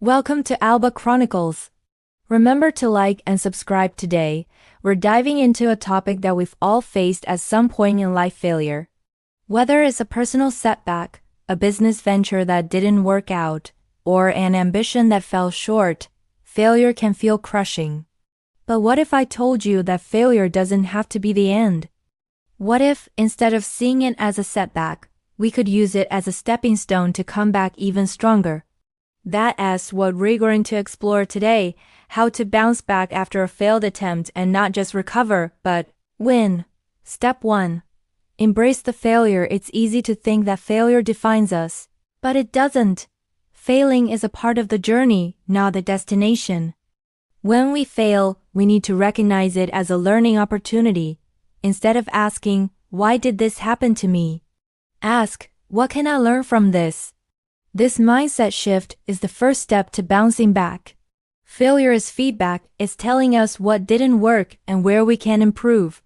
Welcome to Alba Chronicles. Remember to like and subscribe today. We're diving into a topic that we've all faced at some point in life: failure. Whether it's a personal setback, a business venture that didn't work out, or an ambition that fell short, failure can feel crushing. But what if I told you that failure doesn't have to be the end? What if, instead of seeing it as a setback, we could use it as a stepping stone to come back even stronger? That's what we're going to explore today: how to bounce back after a failed attempt and not just recover, but win. Step 1. Embrace the failure. It's easy to think that failure defines us, but it doesn't. Failing is a part of the journey, not the destination. When we fail, we need to recognize it as a learning opportunity. Instead of asking, "Why did this happen to me?" ask, "What can I learn from this?" This mindset shift is the first step to bouncing back. Failure is feedback. It's telling us what didn't work and where we can improve.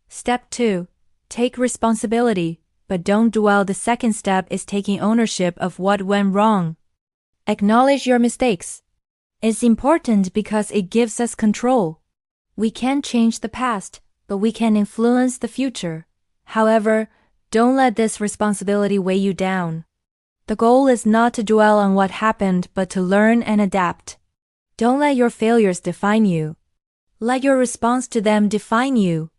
Step 2. Take responsibility, but don't dwell. The second step is taking ownership of what went wrong. Acknowledge your mistakes. It's important because it gives us control. We can't change the past, but we can influence the future. However, don't let this responsibility weigh you down. The goal is not to dwell on what happened, but to learn and adapt. Don't let your failures define you. Let your response to them define you.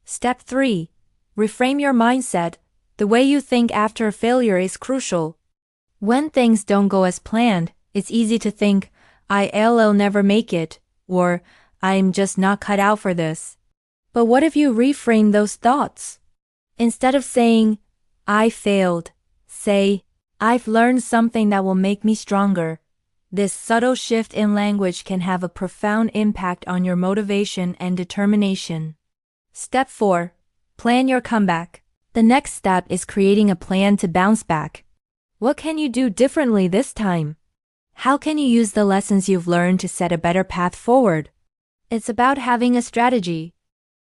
Step 3. Reframe your mindset. The way you think after a failure is crucial. When things don't go as planned, it's easy to think, "I'll never make it," or "I'm just not cut out for this." But what if you reframe those thoughts? Instead of saying, "I failed," say, "I've learned something that will make me stronger." This subtle shift in language can have a profound impact on your motivation and determination. Step 4. Plan your comeback. The next step is creating a plan to bounce back. What can you do differently this time? How can you use the lessons you've learned to set a better path forward? It's about having a strategy.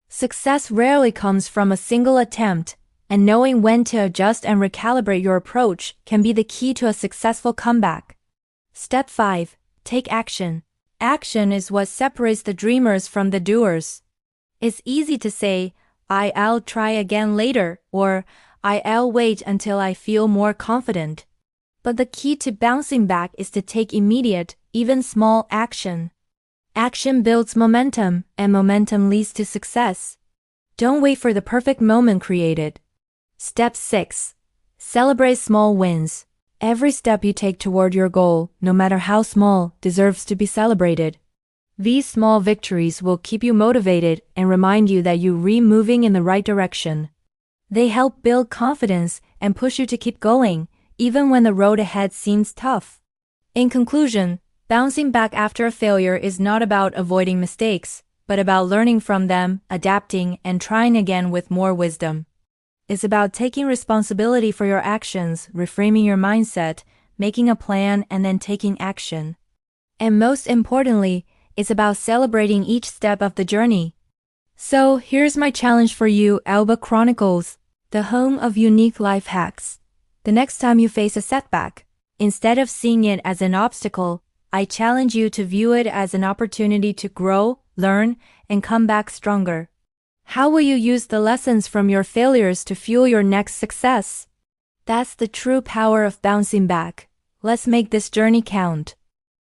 Success rarely comes from a single attempt, and knowing when to adjust and recalibrate your approach can be the key to a successful comeback. Step 5. Take action. Action is what separates the dreamers from the doers. It's easy to say, "I'll try again later," or "I'll wait until I feel more confident." But the key to bouncing back is to take immediate, even small action. Action builds momentum, and momentum leads to success. Don't wait for the perfect moment. Create it. Step 6. Celebrate small wins. Every step you take toward your goal, no matter how small, deserves to be celebrated. These small victories will keep you motivated and remind you that you're moving in the right direction. They help build confidence and push you to keep going, even when the road ahead seems tough. In conclusion, bouncing back after a failure is not about avoiding mistakes, but about learning from them, adapting, and trying again with more wisdom. It's about taking responsibility for your actions, reframing your mindset, making a plan, and then taking action. And most importantly, it's about celebrating each step of the journey. So here's my challenge for you, Alba Chronicles, the home of unique life hacks. The next time you face a setback, instead of seeing it as an obstacle, I challenge you to view it as an opportunity to grow, learn, and come back stronger. How will you use the lessons from your failures to fuel your next success? That's the true power of bouncing back. Let's make this journey count.